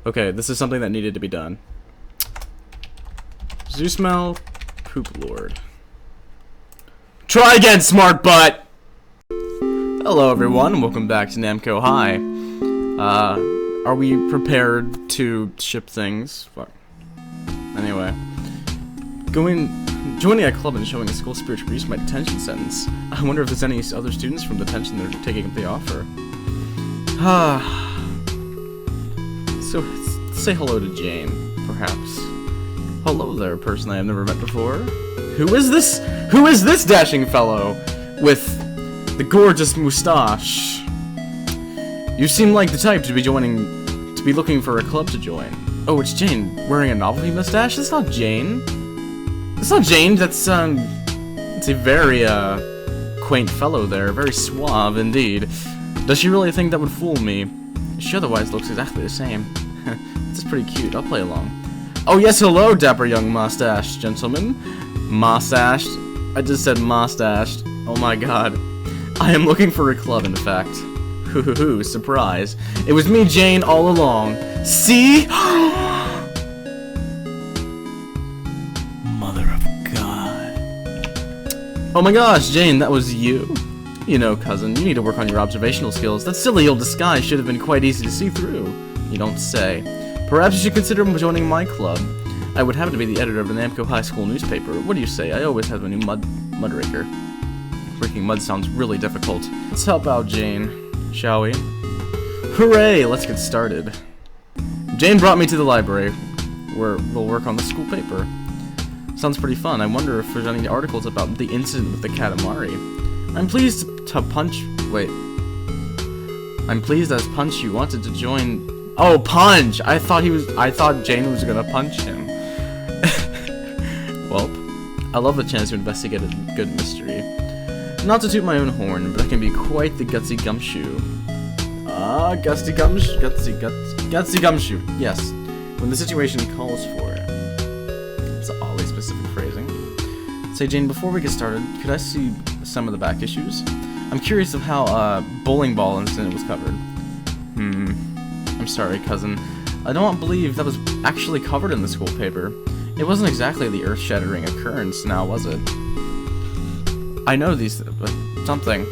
Okay, this is something that needed to be done. Zoo smell, poop lord. Try again, smart butt! Hello everyone, and welcome back to Namco High. Are we prepared to ship things? Fuck. Anyway. Joining a club and showing a school spirit reduced my detention sentence. I wonder if there's any other students from detention that are taking up the offer. So, say hello to Jane, perhaps. Hello there, person I have never met before. Who is this? Who is this dashing fellow with the gorgeous moustache? You seem like the type to be looking for a club to join. Oh, it's Jane, wearing a novelty mustache? That's not Jane. That's not Jane, that's a very, quaint fellow there, very suave indeed. Does she really think that would fool me? She otherwise looks exactly the same. This is pretty cute, I'll play along. Oh yes, hello, dapper young mustached gentleman. Mustached? I just said mustached. Oh my god. I am looking for a club, in fact. Hoo, surprise. It was me, Jane, all along. See? Mother of God. Oh my gosh, Jane, that was you? You know, cousin, you need to work on your observational skills. That silly old disguise should have been quite easy to see through. You don't say. Perhaps you should consider joining my club. I would happen to be the editor of the Namco High School newspaper. What do you say? I always have a new mudraker. Breaking mud sounds really difficult. Let's help out Jane, shall we? Hooray! Let's get started. Jane brought me to the library, where we'll work on the school paper. Sounds pretty fun. I wonder if there's any articles about the incident with the Katamari. I'm pleased as Punch you wanted to join. Oh, Punch! I thought Jane was gonna punch him. Well, I love the chance to investigate a good mystery. Not to toot my own horn, but I can be quite the gutsy gumshoe. Gutsy gumshoe. Yes, when the situation calls for it. It's oddly specific phrasing. Say, Jane, before we get started, could I see some of the back issues? I'm curious of how bowling ball incident was covered. I'm sorry, cousin. I don't believe that was actually covered in the school paper. It wasn't exactly the earth-shattering occurrence, now was it? I know these, but something.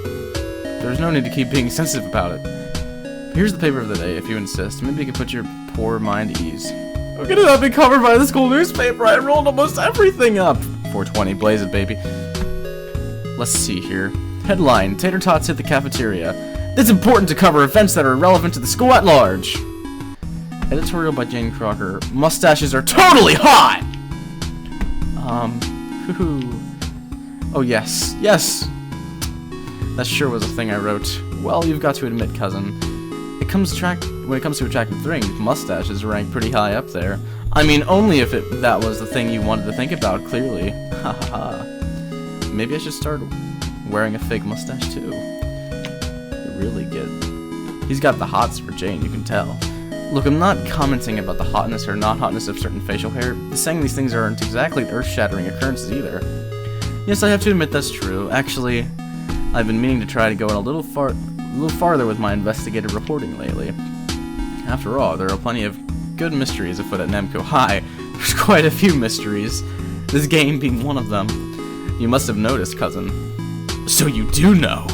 There's no need to keep being sensitive about it. Here's the paper of the day, if you insist. Maybe you can put your poor mind at ease. How could it not be covered by the school newspaper? I rolled almost everything up. 420, blaze it, baby. Let's see here. Headline, Tater Tots hit the cafeteria. It's important to cover events that are relevant to the school at large. Editorial by Jane Crocker. Mustaches are totally hot! Oh yes, yes! That sure was a thing I wrote. Well, you've got to admit, cousin. When it comes to attractive things, mustaches rank pretty high up there. I mean, only if that was the thing you wanted to think about, clearly. Haha. Maybe I should start wearing a fake mustache too. You're really good. He's got the hots for Jane, you can tell. Look, I'm not commenting about the hotness or not hotness of certain facial hair. Saying these things aren't exactly earth-shattering occurrences either. Yes, I have to admit that's true. Actually, I've been meaning to try to go a little farther with my investigative reporting lately. After all, there are plenty of good mysteries afoot at Namco High. There's quite a few mysteries. This game being one of them. You must have noticed, cousin. So you do know.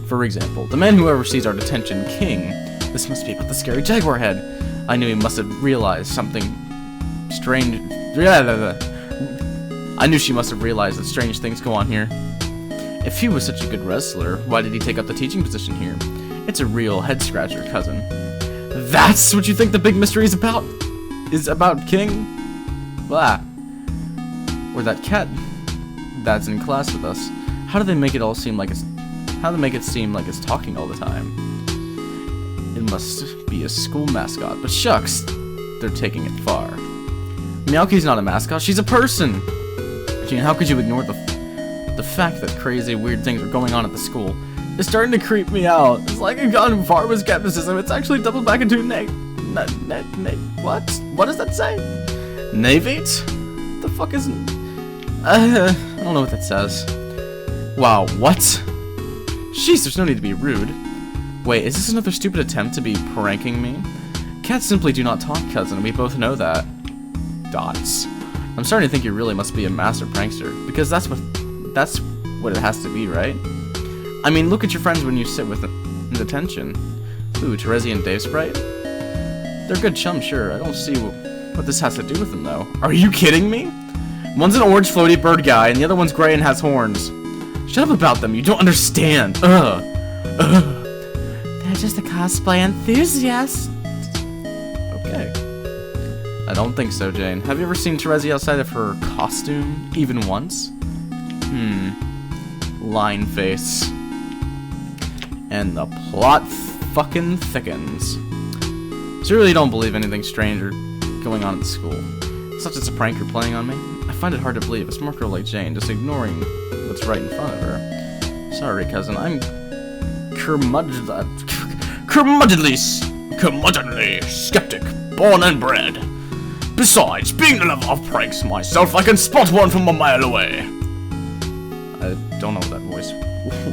For example, the man who oversees our detention, King. This must be about the scary jaguar head. I knew he must have realized something strange. I knew she must have realized that strange things go on here. If he was such a good wrestler, why did he take up the teaching position here? It's a real head-scratcher, cousin. That's what you think the big mystery is about? Is about King? Blah. Or that cat that's in class with us. How do they make it seem like it's talking all the time? It must be a school mascot, but shucks, they're taking it far. Meowky's not a mascot, she's a person! Gene, how could you ignore the fact that crazy, weird things are going on at the school? It's starting to creep me out. It's like I've gone far with skepticism. It's actually doubled back into what? What does that say? Navate? The fuck is... I don't know what that says. Wow, what? Jeez, there's no need to be rude. Wait, is this another stupid attempt to be pranking me? Cats simply do not talk, cousin. We both know that. Dots. I'm starting to think you really must be a master prankster, because that's what it has to be, right? I mean, look at your friends when you sit with them in detention. Ooh, Terezi and Dave Sprite? They're good chums, sure. I don't see what this has to do with them, though. Are you kidding me? One's an orange floaty bird guy, and the other one's gray and has horns. Shut up about them, you don't understand. Ugh. They're just a cosplay enthusiast. Okay. I don't think so, Jane. Have you ever seen Terezi outside of her costume? Even once? Line face. And the plot fucking thickens. So you really don't believe anything strange or going on at the school. It's not just a prank you're playing on me. I find it hard to believe a smart girl like Jane just ignoring what's right in front of her. Sorry, cousin. I'm curmudgeonly skeptic, born and bred. Besides, being the lover of pranks myself, I can spot one from a mile away. I don't know what that voice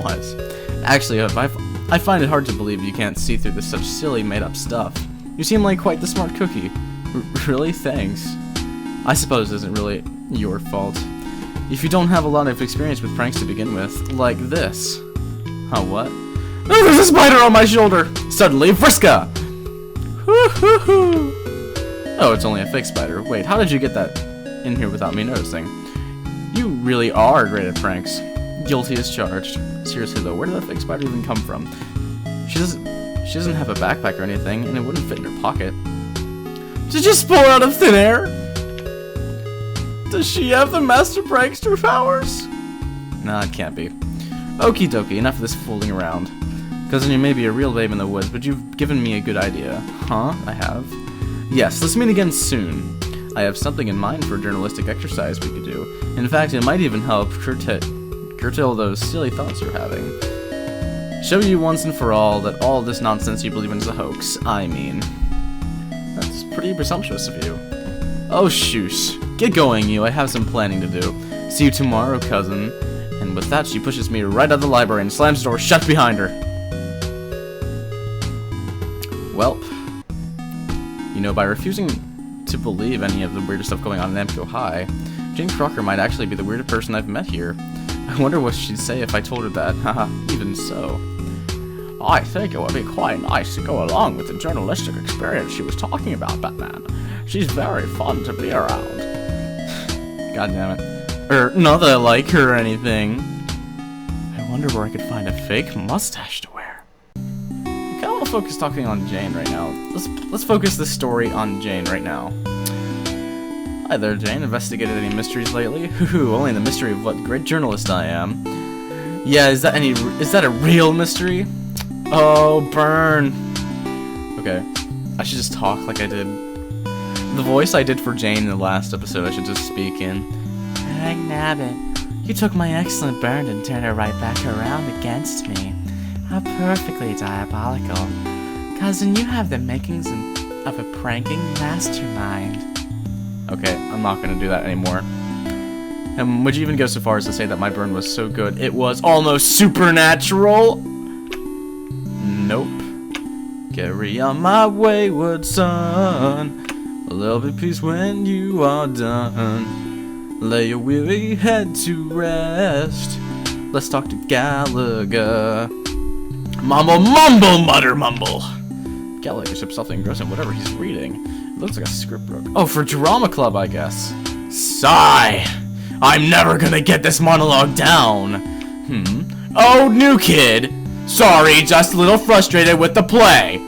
was. Actually, I find it hard to believe you can't see through this such silly, made-up stuff. You seem like quite the smart cookie. Really? Thanks. I suppose it isn't really your fault. If you don't have a lot of experience with pranks to begin with, like this. Huh, what? Oh, there's a spider on my shoulder! Suddenly, Vriska! Hoo-hoo-hoo! Oh, it's only a fake spider. Wait, how did you get that in here without me noticing? You really are great at pranks. Guilty as charged. Seriously though, where did that fake spider even come from? She doesn't have a backpack or anything, and it wouldn't fit in her pocket. Did you pull her out of thin air? Does she have the master prankster powers? Nah, it can't be. Okie dokie, enough of this fooling around. Cousin, you may be a real babe in the woods, but you've given me a good idea. Huh? I have? Yes, let's meet again soon. I have something in mind for a journalistic exercise we could do. In fact, it might even help curtail those silly thoughts you're having. Show you once and for all that all this nonsense you believe in is a hoax. I mean, that's pretty presumptuous of you. Oh, shoosh. Get going, you. I have some planning to do. See you tomorrow, cousin. And with that, she pushes me right out of the library and slams the door shut behind her. Well, you know, by refusing to believe any of the weird stuff going on in Namco High, Jane Crocker might actually be the weirdest person I've met here. I wonder what she'd say if I told her that. Haha, even so. I think it would be quite nice to go along with the journalistic experience she was talking about, Batman. She's very fun to be around. God damn it. Not that I like her or anything. I wonder where I could find a fake mustache to wear. I kinda wanna focus talking on Jane right now. Let's focus this story on Jane right now. Hi there, Jane. Investigated any mysteries lately? Hoo-hoo, only the mystery of what great journalist I am. Yeah, is that a real mystery? Oh, burn. Okay, I should just talk like I did. The voice I did for Jane in the last episode, I should just speak in. Dang nabbit, you took my excellent burn and turned it right back around against me. How perfectly diabolical. Cousin, you have the makings of a pranking mastermind. Okay, I'm not gonna do that anymore. And would you even go so far as to say that my burn was so good it was almost supernatural? Nope. Carry on my wayward son. A little bit peace when you are done. Lay your weary head to rest. Let's talk to Gallagher. Mumble, mumble, mutter, mumble. Gallagher sips something gross in whatever he's reading. It looks like a script book. Oh, for drama club, I guess. Sigh. I'm never gonna get this monologue down. Oh, new kid. Sorry, just a little frustrated with the play.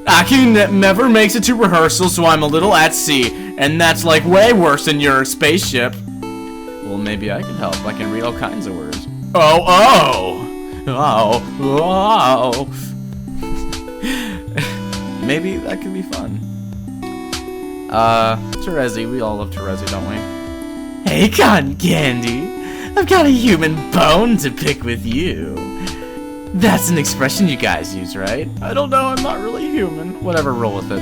Aki never makes it to rehearsal, so I'm a little at sea, and that's like way worse than your spaceship. Well, maybe I can help. I can read all kinds of words. Oh, oh! Oh, oh! Maybe that could be fun. Terezi, we all love Terezi, don't we? Hey, cotton candy! I've got a human bone to pick with you. That's an expression you guys use, right? I don't know, I'm not really human. Whatever, roll with it.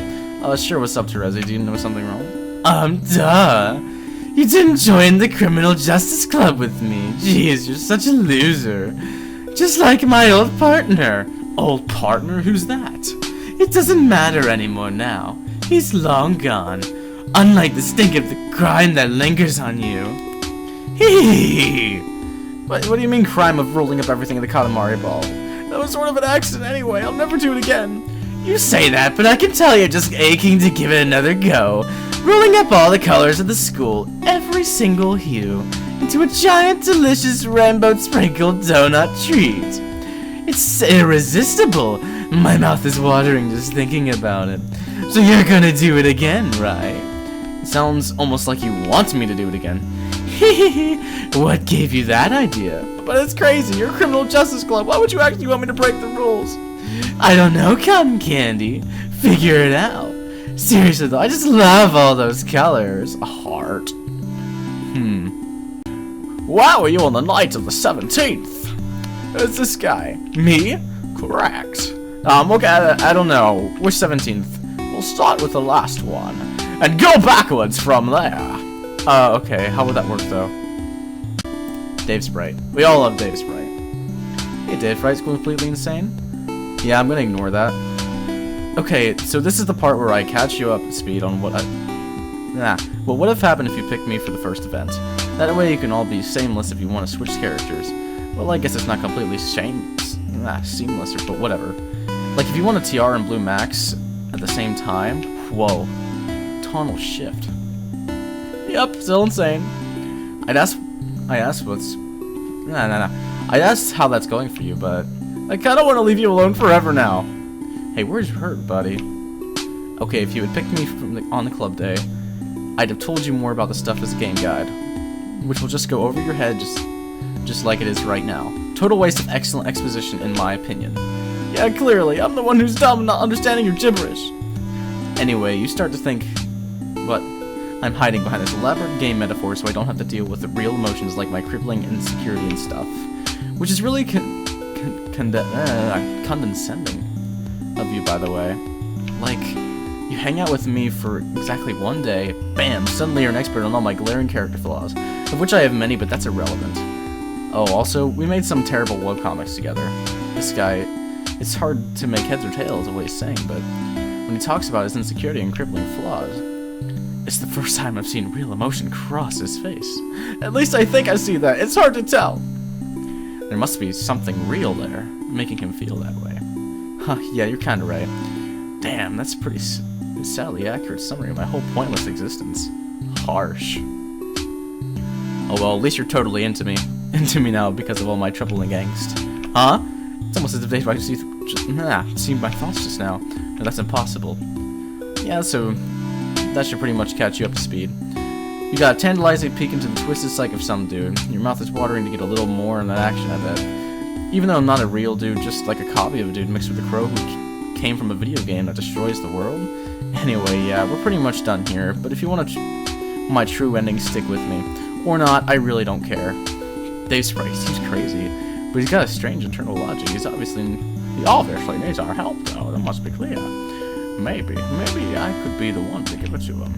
Sure, what's up, Terezi? Do you know something wrong? Duh. You didn't join the Criminal Justice Club with me. Jeez, you're such a loser. Just like my old partner. Old partner? Who's that? It doesn't matter anymore now. He's long gone. Unlike the stink of the crime that lingers on you. Hee. What do you mean crime of rolling up everything in the Katamari ball? That was sort of an accident anyway. I'll never do it again. You say that, but I can tell you're just aching to give it another go. Rolling up all the colors of the school, every single hue, into a giant, delicious rainbow sprinkled donut treat. It's irresistible. My mouth is watering just thinking about it. So you're gonna do it again, right? It sounds almost like you want me to do it again. What gave you that idea? But it's crazy. You're a criminal justice club. Why would you actually want me to break the rules? I don't know, Cotton Candy. Figure it out. Seriously though, I just love all those colors. A heart. Wow, are you on the night of the 17th? It's this guy. Me? Correct. Okay, I don't know. Which 17th? We'll start with the last one. And go backwards from there. Okay, how would that work though? Dave Sprite. We all love Dave Sprite. Hey, Dave Sprite's completely insane? Yeah, I'm gonna ignore that. Okay, so this is the part where I catch you up to speed on what what would have happened if you picked me for the first event. That way you can all be shameless if you want to switch characters. Well, I guess it's not completely seamless, but whatever. Like, if you want a TR and Blue Max at the same time, whoa. Tonal shift. Yep, still insane. I'd ask what's... I'd ask how that's going for you, but I kinda wanna leave you alone forever now. Hey, where's your hurt, buddy? Okay, if you had picked me on the club day, I'd have told you more about the stuff as a game guide, which will just go over your head just like it is right now. Total waste of excellent exposition, in my opinion. Yeah, clearly, I'm the one who's dumb and not understanding your gibberish. Anyway, you start to think, what? I'm hiding behind this elaborate game metaphor so I don't have to deal with the real emotions like my crippling insecurity and stuff. Which is really condescending of you, by the way. Like, you hang out with me for exactly one day, bam, suddenly you're an expert on all my glaring character flaws, of which I have many, but that's irrelevant. Oh, also, we made some terrible webcomics together. This guy, it's hard to make heads or tails of what he's saying, but when he talks about his insecurity and crippling flaws, it's the first time I've seen real emotion cross his face. At least I think I see that. It's hard to tell. There must be something real there, making him feel that way. Huh, yeah, you're kinda right. Damn, that's pretty sadly accurate summary of my whole pointless existence. Harsh. Oh well, at least you're totally into me now because of all my troubling angst. Huh? It's almost as if they see my thoughts just now. No, that's impossible. Yeah, so that should pretty much catch you up to speed. You got a tantalizing peek into the twisted psyche of some dude. Your mouth is watering to get a little more in that action, I bet. Even though I'm not a real dude, just like a copy of a dude mixed with a crow who came from a video game that destroys the world. Anyway, yeah, we're pretty much done here, but if you want my true ending, stick with me. Or not, I really don't care. Dave Sprite seems crazy, but he's got a strange internal logic. He obviously needs our help, though, that must be clear. Maybe I could be the one to give it to him.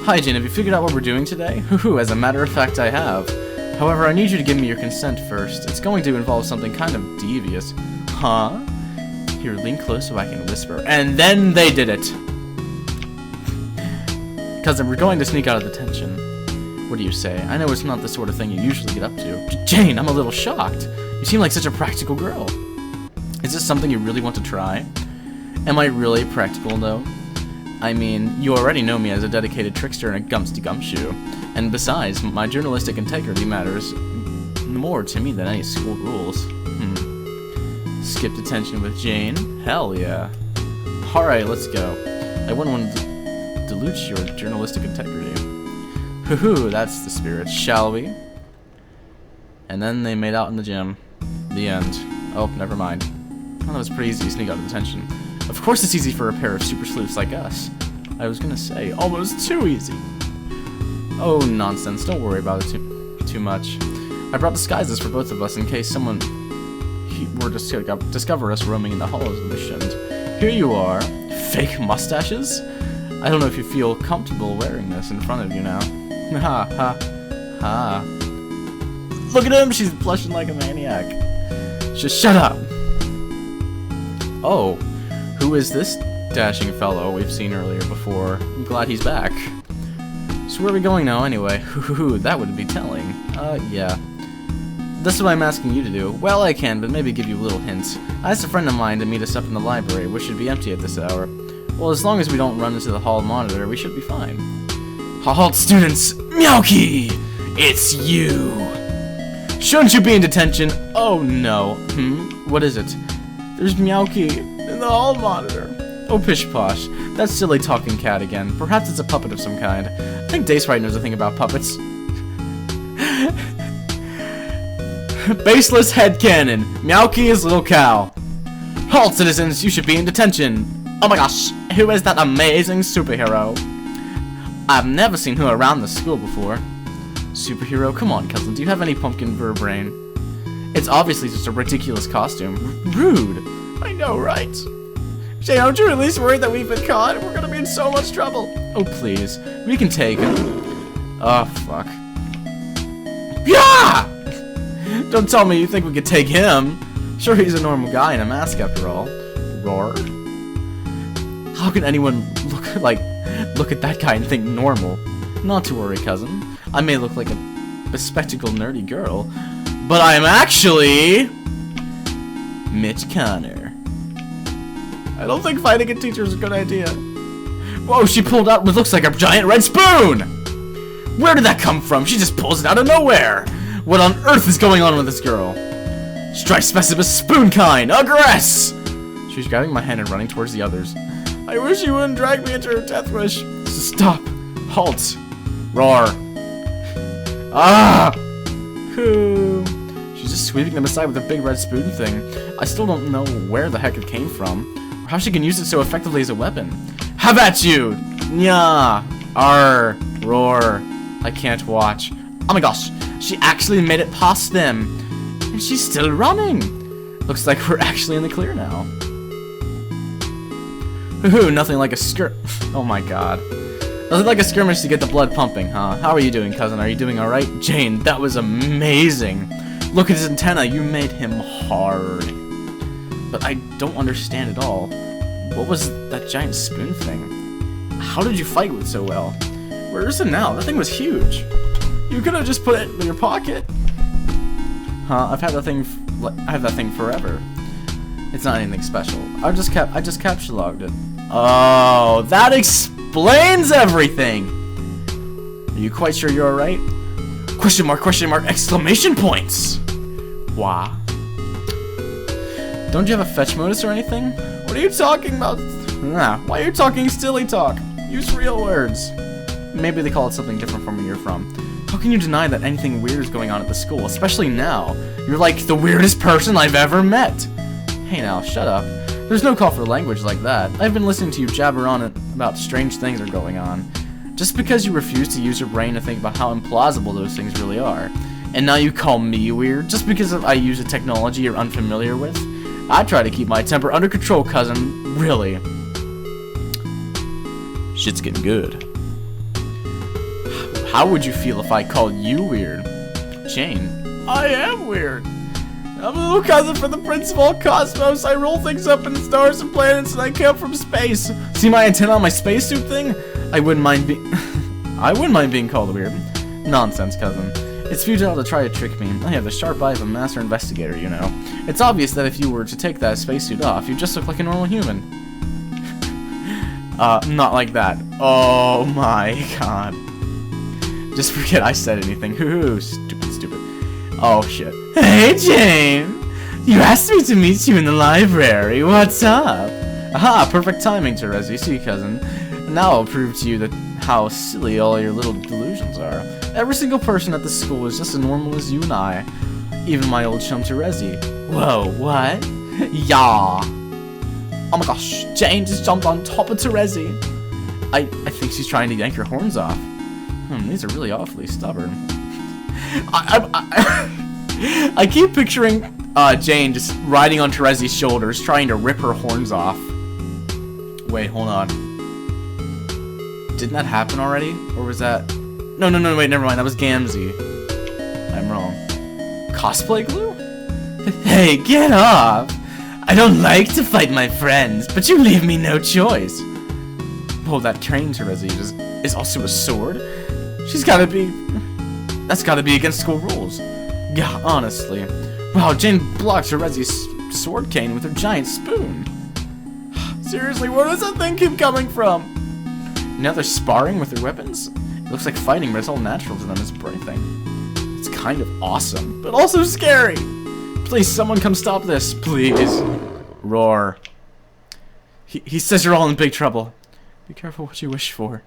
Hi, Jane, have you figured out what we're doing today? As a matter of fact, I have. However, I need you to give me your consent first. It's going to involve something kind of devious. Huh? Here, lean close so I can whisper. And then they did it! Because we're going to sneak out of detention. What do you say? I know it's not the sort of thing you usually get up to. Jane, I'm a little shocked. You seem like such a practical girl. Is this something you really want to try? Am I really practical, though? I mean, you already know me as a dedicated trickster and a gumsty gumshoe. And besides, my journalistic integrity matters more to me than any school rules. Skip detention with Jane? Hell yeah. Alright, let's go. I wouldn't want to dilute your journalistic integrity. That's the spirit, shall we? And then they made out in the gym. The end. Oh, never mind. Oh, that was pretty easy to sneak out of detention. Of course it's easy for a pair of super sleuths like us. I was gonna say, almost too easy. Oh, nonsense. Don't worry about it too much. I brought disguises for both of us in case someone were to discover us roaming in the halls and we shouldn't. Here you are. Fake mustaches? I don't know if you feel comfortable wearing this in front of you now. Ha ha ha. Look at him! She's blushing like a maniac. Just shut up! Oh. Who is this dashing fellow we've seen earlier before? I'm glad he's back. So where are we going now anyway? That would be telling. Yeah. This is what I'm asking you to do. Well, I can, but maybe give you a little hint. I asked a friend of mine to meet us up in the library, which should be empty at this hour. Well, as long as we don't run into the hall monitor, we should be fine. Halt, students! Meowky! It's you! Shouldn't you be in detention? Oh no. What is it? There's Meowky in the hall monitor. Oh, pish posh. That silly talking cat again. Perhaps it's a puppet of some kind. I think Dacewright knows a thing about puppets. Baseless headcanon. Meowky is little cow. Halt, citizens! You should be in detention. Oh my gosh! Who is that amazing superhero? I've never seen her around the school before. Superhero? Come on, cousin. Do you have any pumpkin verbrain? It's obviously just a ridiculous costume. Rude. I know, right? Jay, aren't you at least worried that we've been caught? We're gonna be in so much trouble. Oh, please. We can take him. Oh, fuck. Yeah! Don't tell me you think we could take him. Sure, he's a normal guy in a mask after all. Roar. How can anyone look at that guy and think normal? Not to worry, cousin. I may look like a bespectacled nerdy girl, but I am actually Mitch Connor. I don't think fighting a teacher is a good idea. Whoa, she pulled out what looks like a giant red spoon! Where did that come from? She just pulls it out of nowhere! What on earth is going on with this girl? Strike specimen spoon kind! Aggress! She's grabbing my hand and running towards the others. I wish you wouldn't drag me into her death wish. Stop. Halt. Roar. Ah! She's just sweeping them aside with a big red spoon thing. I still don't know where the heck it came from, or how she can use it so effectively as a weapon. Have at you! Nya! Arr! Roar. I can't watch. Oh my gosh! She actually made it past them! And she's still running! Looks like we're actually in the clear now. Nothing like a oh my god. Nothing like a skirmish to get the blood pumping, huh? How are you doing, cousin? Are you doing alright? Jane, that was amazing! Look at his antenna, you made him hard. But I don't understand at all. What was that giant spoon thing? How did you fight with so well? Where is it now? That thing was huge. You could have just put it in your pocket. Huh? I have that thing forever. It's not anything special. I just capture logged it. Oh, that explains everything. Are you quite sure you're alright? Question mark, exclamation points. Why? Don't you have a fetch modus or anything? What are you talking about? Nah, why are you talking silly talk? Use real words. Maybe they call it something different from where you're from. How can you deny that anything weird is going on at the school, especially now? You're like the weirdest person I've ever met. Hey now, shut up. There's no call for language like that. I've been listening to you jabber on about strange things are going on. Just because you refuse to use your brain to think about how implausible those things really are. And now you call me weird just because I use a technology you're unfamiliar with? I try to keep my temper under control, cousin. Really. Shit's getting good. How would you feel if I called you weird? Jane. I am weird. I'm a little cousin for the Prince of all Cosmos. I roll things up in stars and planets and I come from space. See my antenna on my spacesuit thing? I wouldn't mind being called weird. Nonsense, cousin. It's futile to try to trick me. I have the sharp eye of a master investigator, you know. It's obvious that if you were to take that spacesuit off, you'd just look like a normal human. Not like that. Oh my god. Just forget I said anything. Hoo-hoo. Stupid. Oh shit. Hey Jane! You asked me to meet you in the library. What's up? Aha, perfect timing, Therese. You see, cousin. Now I'll prove to you that how silly all your little delusions are. Every single person at the school is just as normal as you and I. Even my old chum Terezi. Whoa, what? Yeah. Oh my gosh, Jane just jumped on top of Terezi. I think she's trying to yank your horns off. These are really awfully stubborn. I keep picturing Jane just riding on Terezi's shoulders, trying to rip her horns off. Wait, hold on. Didn't that happen already? Or was that... No, wait, never mind. That was Gamzee. I'm wrong. Cosplay glue? Hey, get off! I don't like to fight my friends, but you leave me no choice. Whoa, that train Terezi is also a sword? She's gotta be... That's gotta be against school rules. Yeah, honestly. Wow, Jane blocked Terezi's sword cane with her giant spoon. Seriously, where does that thing keep coming from? Now they're sparring with their weapons? It looks like fighting, but it's all natural to them. It's breathing. It's kind of awesome, but also scary. Please, someone come stop this, please. Roar. He says you're all in big trouble. Be careful what you wish for.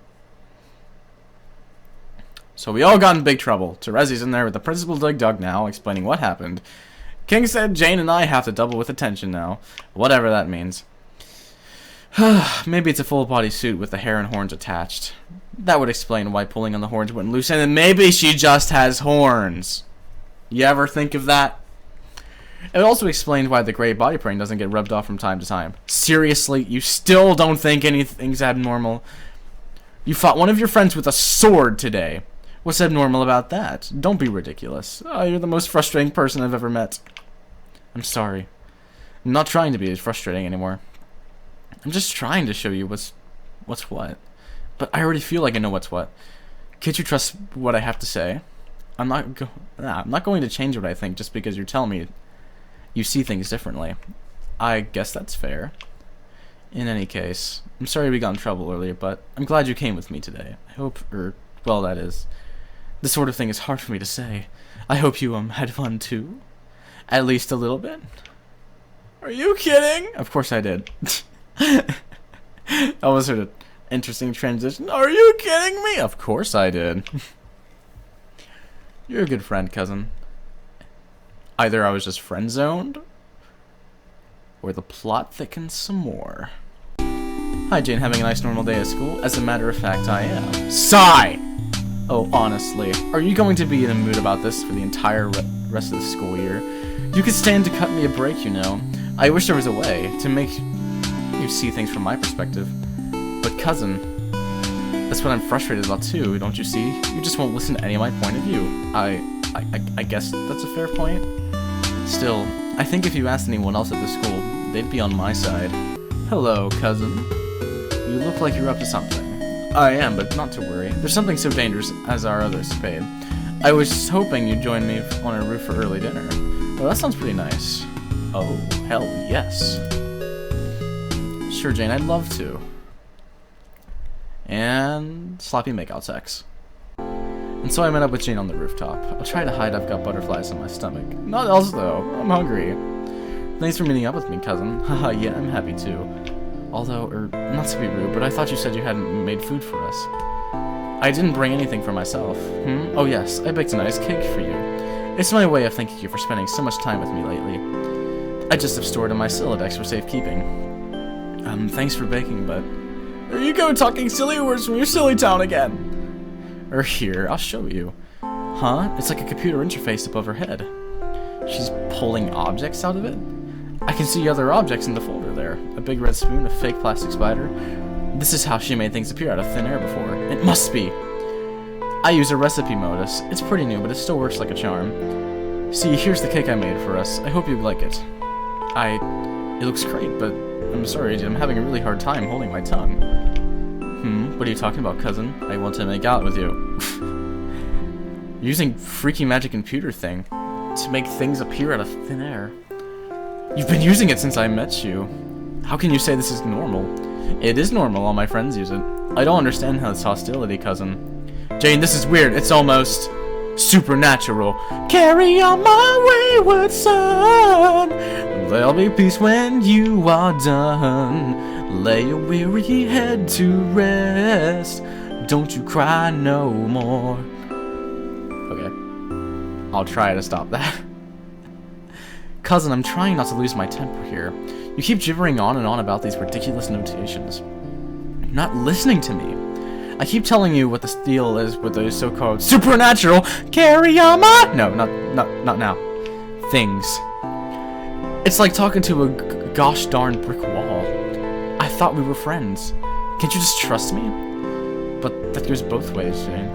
So we all got in big trouble. Terezi's in there with the principal Doug now, explaining what happened. King said Jane and I have to double with attention now. Whatever that means. Maybe it's a full body suit with the hair and horns attached. That would explain why pulling on the horns wouldn't loosen, and maybe she just has horns. You ever think of that? It also explains why the gray body paint doesn't get rubbed off from time to time. Seriously, you still don't think anything's abnormal? You fought one of your friends with a sword today. What's abnormal about that? Don't be ridiculous. Oh, you're the most frustrating person I've ever met. I'm sorry. I'm not trying to be as frustrating anymore. I'm just trying to show you what's what. But I already feel like I know what's what. Can't you trust what I have to say? I'm not going to change what I think just because you're telling me you see things differently. I guess that's fair. In any case, I'm sorry we got in trouble earlier, but I'm glad you came with me today. I hope, well, that is. This sort of thing is hard for me to say. I hope you had fun too. At least a little bit. Are you kidding? Of course I did. That was sort of interesting transition. Are you kidding me? Of course I did. You're a good friend, cousin. Either I was just friend-zoned, or the plot thickens some more. Hi, Jane. Having a nice normal day at school? As a matter of fact, I am. Sigh! Oh, honestly. Are you going to be in a mood about this for the entire rest of the school year? You could stand to cut me a break, you know. I wish there was a way to make you see things from my perspective. But cousin, that's what I'm frustrated about too, don't you see? You just won't listen to any of my point of view. I guess that's a fair point. Still, I think if you asked anyone else at the school, they'd be on my side. Hello, cousin. You look like you're up to something. I am, but not to worry. There's something so dangerous as our other escapade. I was hoping you'd join me on our roof for early dinner. Well, that sounds pretty nice. Oh, hell yes. Sure, Jane, I'd love to. And sloppy makeout sex. And so I met up with Jane on the rooftop. I'll try to hide I've got butterflies in my stomach. Not else though, I'm hungry. Thanks for meeting up with me, cousin. Haha, yeah, I'm happy too. Although, not to be rude, but I thought you said you hadn't made food for us. I didn't bring anything for myself. Oh yes, I baked a nice cake for you. It's my way of thanking you for spending so much time with me lately. I just have stored in my Silodex for safekeeping. Thanks for baking, but... There you go, talking silly words from your silly town again! Here, I'll show you. Huh? It's like a computer interface above her head. She's pulling objects out of it? I can see other objects in the folder there. A big red spoon, a fake plastic spider. This is how she made things appear out of thin air before. It must be! I use a recipe modus. It's pretty new, but it still works like a charm. See, here's the cake I made for us. I hope you like it. It looks great, but I'm sorry, I'm having a really hard time holding my tongue. What are you talking about, cousin? I want to make out with you. Using freaky magic computer thing to make things appear out of thin air. You've been using it since I met you. How can you say this is normal? It is normal, all my friends use it. I don't understand how it's hostility, cousin. Jane, this is weird. It's almost supernatural. Carry on my wayward son. There'll be peace when you are done. Lay your weary head to rest. Don't you cry no more. Okay. I'll try to stop that. Cousin, I'm trying not to lose my temper here. You keep gibbering on and on about these ridiculous notations. You're not listening to me. I keep telling you what the deal is with those so-called supernatural carry on my... No, not now. Things. It's like talking to a gosh darn brick wall. I thought we were friends. Can't you just trust me? But that goes both ways, Jane.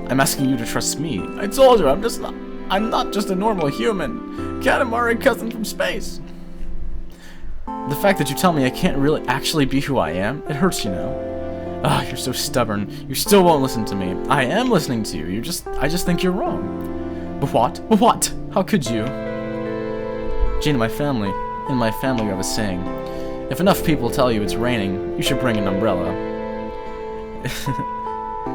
I'm asking you to trust me. I told you, I'm not just a normal human. Katamari cousin from space. The fact that you tell me I can't really actually be who I am, it hurts, you know. Ah, you're so stubborn. You still won't listen to me. I am listening to you. I just think you're wrong. But what? But what? How could you? Jane, in my family we have a saying. If enough people tell you it's raining, you should bring an umbrella.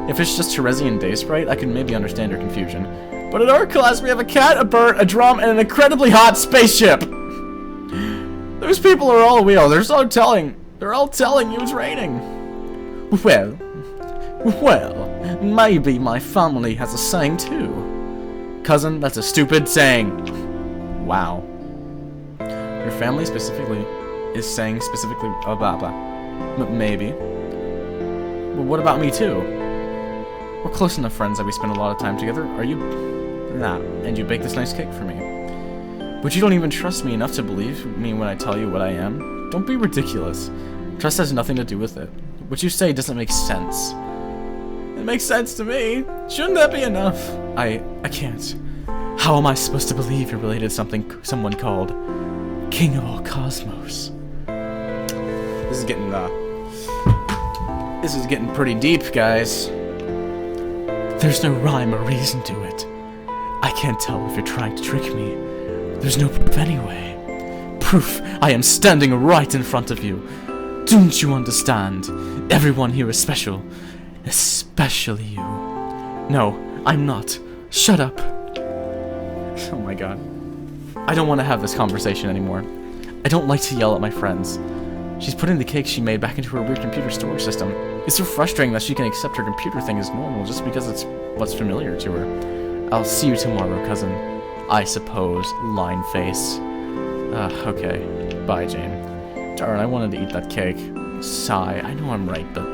If it's just Teresian Day Sprite, I can maybe understand your confusion. But in our class, we have a cat, a bird, a drum, and an incredibly hot spaceship! Those people are all real. They're all telling you it's raining. Well, maybe my family has a saying too. Cousin, that's a stupid saying. Wow. Your family specifically is saying specifically blah blah. Maybe. But what about me too? We're close enough friends that we spend a lot of time together. Are you? Nah. And you bake this nice cake for me. But you don't even trust me enough to believe me when I tell you what I am. Don't be ridiculous. Trust has nothing to do with it. What you say doesn't make sense. It makes sense to me. Shouldn't that be enough? I can't. How am I supposed to believe you're related to someone called King of all Cosmos? This is getting pretty deep, guys. There's no rhyme or reason to it. I can't tell if you're trying to trick me. There's no proof anyway. Proof I am standing right in front of you. Don't you understand? Everyone here is special. Especially you. No, I'm not. Shut up. Oh my god. I don't want to have this conversation anymore. I don't like to yell at my friends. She's putting the cake she made back into her weird computer storage system. It's so frustrating that she can accept her computer thing as normal just because it's what's familiar to her. I'll see you tomorrow, cousin. I suppose, line face. Okay. Bye, Jane. Darn, I wanted to eat that cake. Sigh. I know I'm right, but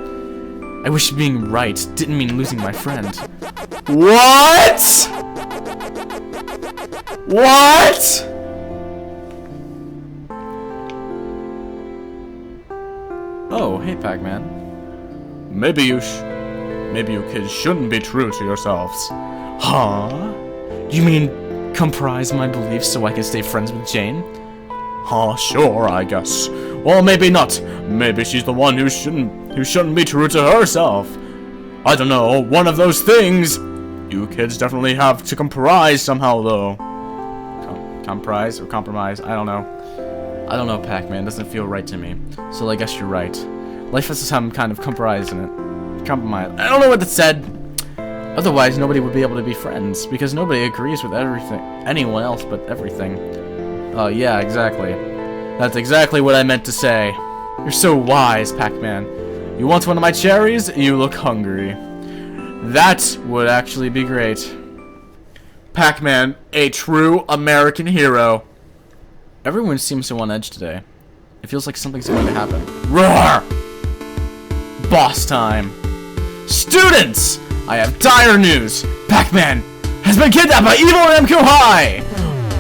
I wish being right didn't mean losing my friend. What? What? Oh, hey, Pac-Man. Maybe you kids shouldn't be true to yourselves. Huh? You mean comprise my beliefs so I can stay friends with Jane? Huh, sure, I guess. Well, maybe not. Maybe she's the one who shouldn't be true to herself. I don't know, one of those things. You kids definitely have to comprise somehow, though. Comprise or compromise? I don't know. I don't know, Pac-Man. Doesn't feel right to me. So I guess you're right. Life has some kind of compromise in it. Compromise. I don't know what that said. Otherwise, nobody would be able to be friends because nobody agrees with everything. Anyone else but everything. Yeah, exactly. That's exactly what I meant to say. You're so wise, Pac-Man. You want one of my cherries? You look hungry. That would actually be great. Pac-Man, a true American hero. Everyone seems so on edge today. It feels like something's going to happen. Roar! Boss time. Students! I have dire news. Pac-Man has been kidnapped by evil Namco High!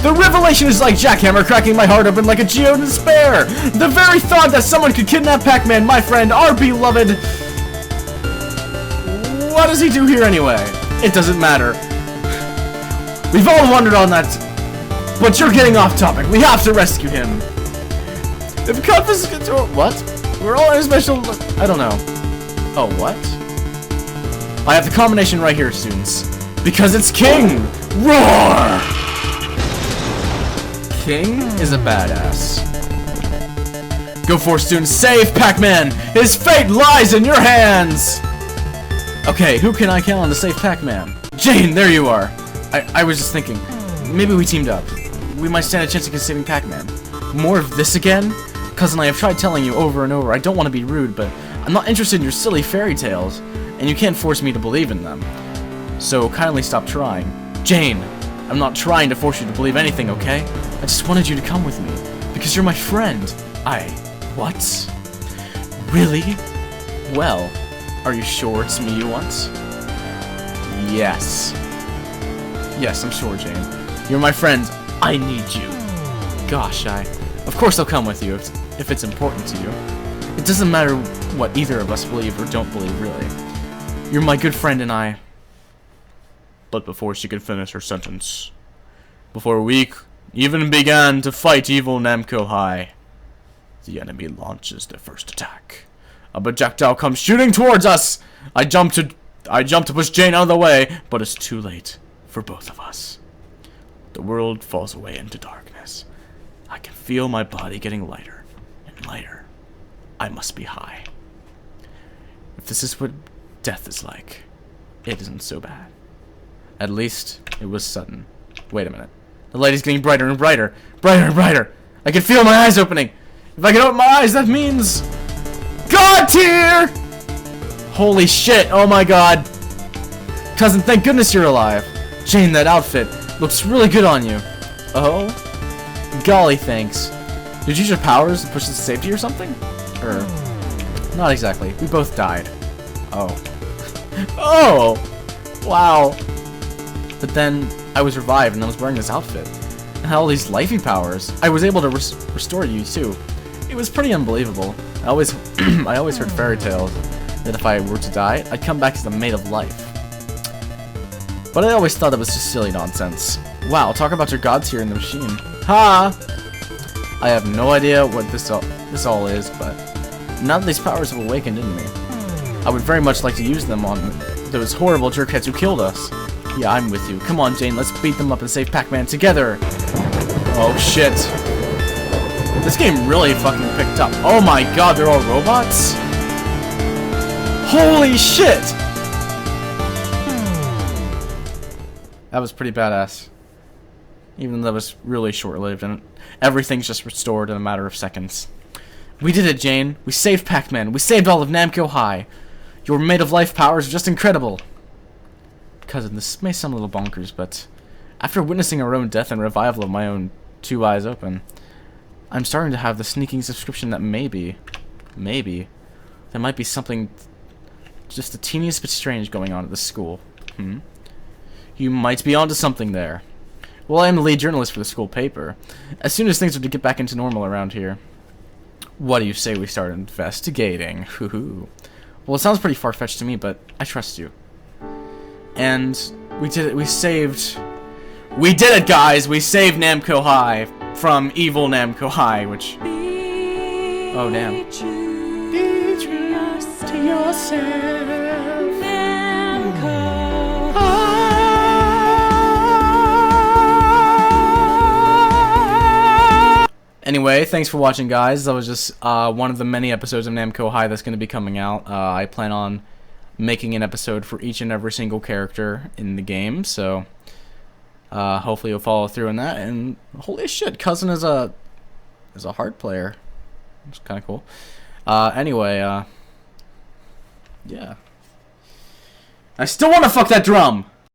The revelation is like jackhammer cracking my heart open like a geode in despair. The very thought that someone could kidnap Pac-Man, my friend, our beloved... What does he do here anyway? It doesn't matter. We've all wondered on that, but you're getting off topic. We have to rescue him. If confiscates or what? We're all in a special... I don't know. Oh, what? I have the combination right here, students. Because it's King! Roar! King is a badass. Go for students, save Pac-Man! His fate lies in your hands! Okay, who can I count on to save Pac-Man? Jane, there you are! I was just thinking, maybe we teamed up. We might stand a chance against saving Pac-Man. More of this again? Cousin, I have tried telling you over and over, I don't want to be rude, but I'm not interested in your silly fairy tales, and you can't force me to believe in them. So kindly stop trying. Jane, I'm not trying to force you to believe anything, okay? I just wanted you to come with me, because you're my friend. What? Really? Well, are you sure it's me you want? Yes. Yes, I'm sure, Jane. You're my friend. I need you. Gosh, Of course I'll come with you if it's important to you. It doesn't matter what either of us believe or don't believe, really. You're my good friend and I... But before she could finish her sentence, before we even began to fight evil Namco High, The enemy launches their first attack. A projectile comes shooting towards us! I jump to push Jane out of the way, but it's too late for both of us. The world falls away into darkness. I can feel my body getting lighter and lighter. I must be high. If this is what death is like, it isn't so bad. At least, it was sudden. Wait a minute. The light is getting brighter and brighter. Brighter and brighter. I can feel my eyes opening. If I can open my eyes, that means... God tier! Holy shit, oh my god. Cousin, thank goodness you're alive. Jane, that outfit looks really good on you. Oh? Golly, thanks. Did you use your powers to push us to safety or something? Or... Not exactly. We both died. Oh. Oh! Wow. But then, I was revived and I was wearing this outfit. And had all these lifey powers. I was able to restore you, too. It was pretty unbelievable. I always heard fairy tales that if I were to die, I'd come back as the maid of life. But I always thought it was just silly nonsense. Wow, talk about your gods here in the machine. Ha! I have no idea what this all is, but now that these powers have awakened in me, I would very much like to use them on those horrible jerkheads who killed us. Yeah, I'm with you. Come on, Jane, let's beat them up and save Pac-Man together. Oh, shit. This game really fucking picked up. Oh my god, they're all robots? Holy shit! That was pretty badass. Even though it was really short-lived and everything's just restored in a matter of seconds. We did it, Jane. We saved Pac-Man. We saved all of Namco High. Your made-of-life powers are just incredible. Cousin, this may sound a little bonkers, but after witnessing our own death and revival of my own two eyes open, I'm starting to have the sneaking suspicion that maybe, there might be something just the teeniest bit strange going on at this school. You might be onto something there. Well, I am the lead journalist for the school paper. As soon as things are to get back into normal around here, what do you say we start investigating? Hoo-hoo. Well, it sounds pretty far-fetched to me, but I trust you. And we did it. We did it, guys! We saved Namco High from evil Namco High, which... Oh, damn. Be true to yourself. Namco High. Anyway, thanks for watching, guys. That was just one of the many episodes of Namco High that's going to be coming out. I plan on making an episode for each and every single character in the game, so hopefully you'll follow through on that. And holy shit, Cousin is a hard player. It's kind of cool. Anyway, yeah. I still want to fuck that drum.